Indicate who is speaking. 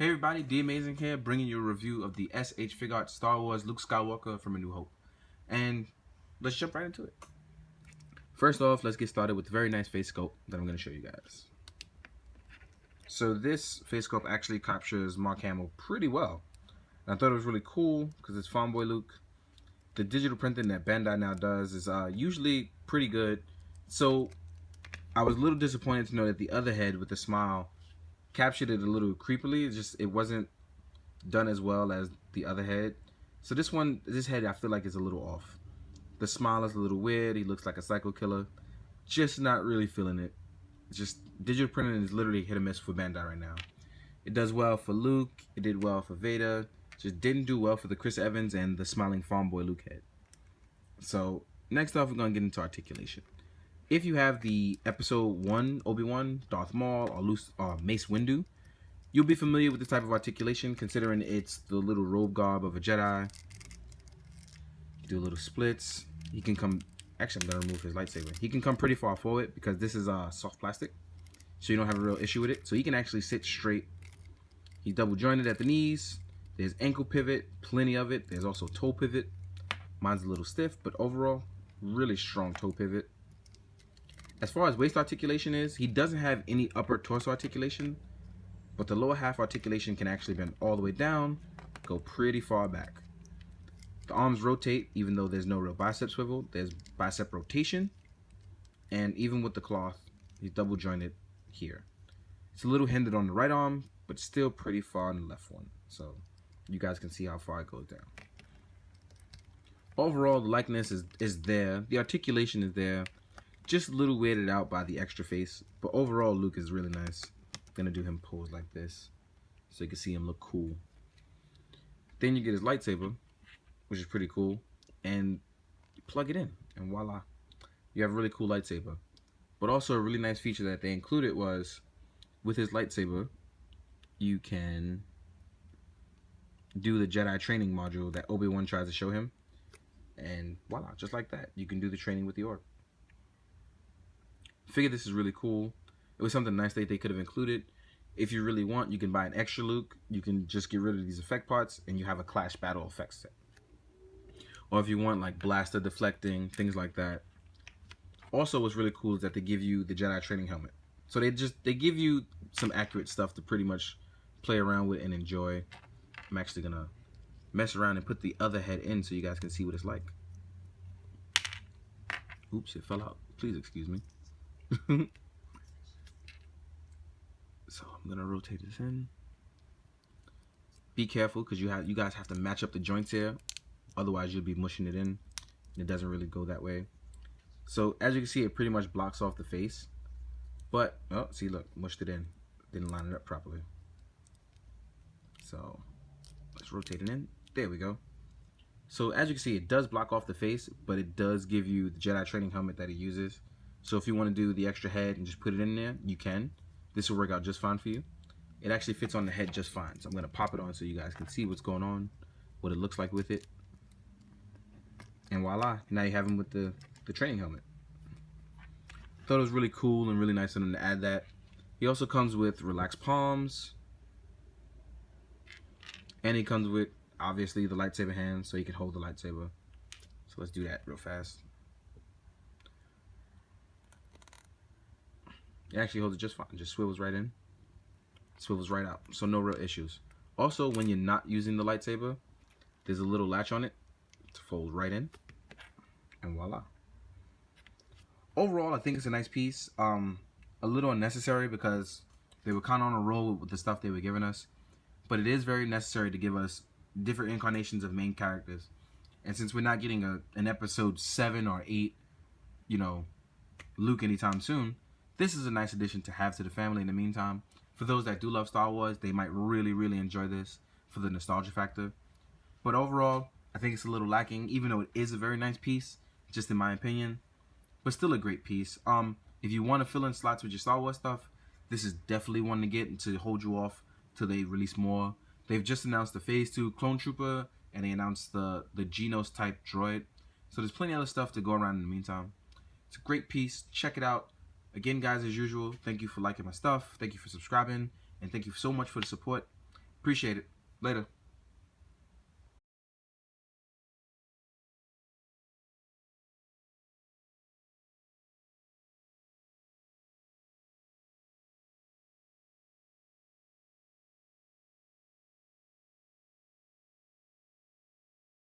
Speaker 1: Hey everybody, D Amazing here, bringing you a review of the SH Figuarts Star Wars Luke Skywalker from A New Hope. And let's jump right into it. First off, let's get started with the very nice face sculpt that I'm going to show you guys. So this face sculpt actually captures Mark Hamill pretty well. And I thought it was really cool because it's Fanboy Luke. The digital printing that Bandai now does is usually pretty good. So I was a little disappointed to know that the other head with the smile captured it a little creepily. It wasn't done as well as the other head. So this head I feel like is a little off. The smile is a little weird. He looks like a psycho killer. Just not really feeling it. Just digital printing is literally hit or miss for Bandai right now. It does well for Luke. It did well for Vader. Just didn't do well for the Chris Evans and the smiling Fanboy Luke head. So next off, we're gonna get into articulation. If you have the Episode 1 Obi-Wan, Darth Maul, or Mace Windu, you'll be familiar with this type of articulation, considering it's the little robe garb of a Jedi. Do little splits. He can come. Actually, I'm gonna remove his lightsaber. He can come pretty far forward because this is soft plastic, so you don't have a real issue with it. So he can actually sit straight. He's double jointed at the knees. There's ankle pivot, plenty of it. There's also toe pivot. Mine's a little stiff, but overall, really strong toe pivot. As far as waist articulation is, he doesn't have any upper torso articulation, but the lower half articulation can actually bend all the way down, go pretty far back. The arms rotate, even though there's no real bicep swivel. There's bicep rotation, and even with the cloth, he's double jointed here. It's a little hindered on the right arm, but still pretty far on the left one. So you guys can see how far it goes down. Overall, the likeness is there. The articulation is there. Just a little weirded out by the extra face, but overall Luke is really nice. I'm gonna do him pose like this so you can see him look cool. Then you get his lightsaber, which is pretty cool, and you plug it in and voila, you have a really cool lightsaber. But also a really nice feature that they included was with his lightsaber you can do the Jedi training module that Obi-Wan tries to show him, and voila, just like that, you can do the training with the orb. I figured this is really cool. It was something nice that they could have included. If you really want, you can buy an extra Luke. You can just get rid of these effect parts and you have a Clash Battle effects set. Or if you want like blaster deflecting, things like that. Also, what's really cool is that they give you the Jedi training helmet. So they give you some accurate stuff to pretty much play around with and enjoy. I'm actually gonna mess around and put the other head in so you guys can see what it's like. Oops, it fell out. Please excuse me. So I'm gonna rotate this in. Be careful because you guys have to match up the joints here, otherwise you'll be mushing it in. It doesn't really go that way. So as you can see, it pretty much blocks off the face. But oh, see, look, mushed it in. Didn't line it up properly. So let's rotate it in. There we go. So as you can see, it does block off the face, but it does give you the Jedi training helmet that it uses. So if you want to do the extra head and just put it in there, you can. This will work out just fine for you. It actually fits on the head just fine. So I'm going to pop it on so you guys can see what's going on, what it looks like with it. And voila, now you have him with the training helmet. Thought it was really cool and really nice of them to add that. He also comes with relaxed palms. And he comes with, obviously, the lightsaber hand so he can hold the lightsaber. So let's do that real fast. It actually holds it just fine. Just swivels right in, swivels right out. So no real issues. Also, when you're not using the lightsaber, there's a little latch on it to fold right in, and voila. Overall, I think it's a nice piece. A little unnecessary because they were kind of on a roll with the stuff they were giving us, but it is very necessary to give us different incarnations of main characters. And since we're not getting an episode 7 or 8, you know, Luke anytime soon, this is a nice addition to have to the family in the meantime. For those that do love Star Wars, they might really, really enjoy this for the nostalgia factor. But overall, I think it's a little lacking, even though it is a very nice piece, just in my opinion. But still a great piece. If you want to fill in slots with your Star Wars stuff, this is definitely one to get and to hold you off till they release more. They've just announced the Phase 2 Clone Trooper, and they announced the Genos type droid. So there's plenty of other stuff to go around in the meantime. It's a great piece. Check it out. Again, guys, as usual, thank you for liking my stuff. Thank you for subscribing. And thank you so much for the support. Appreciate it. Later.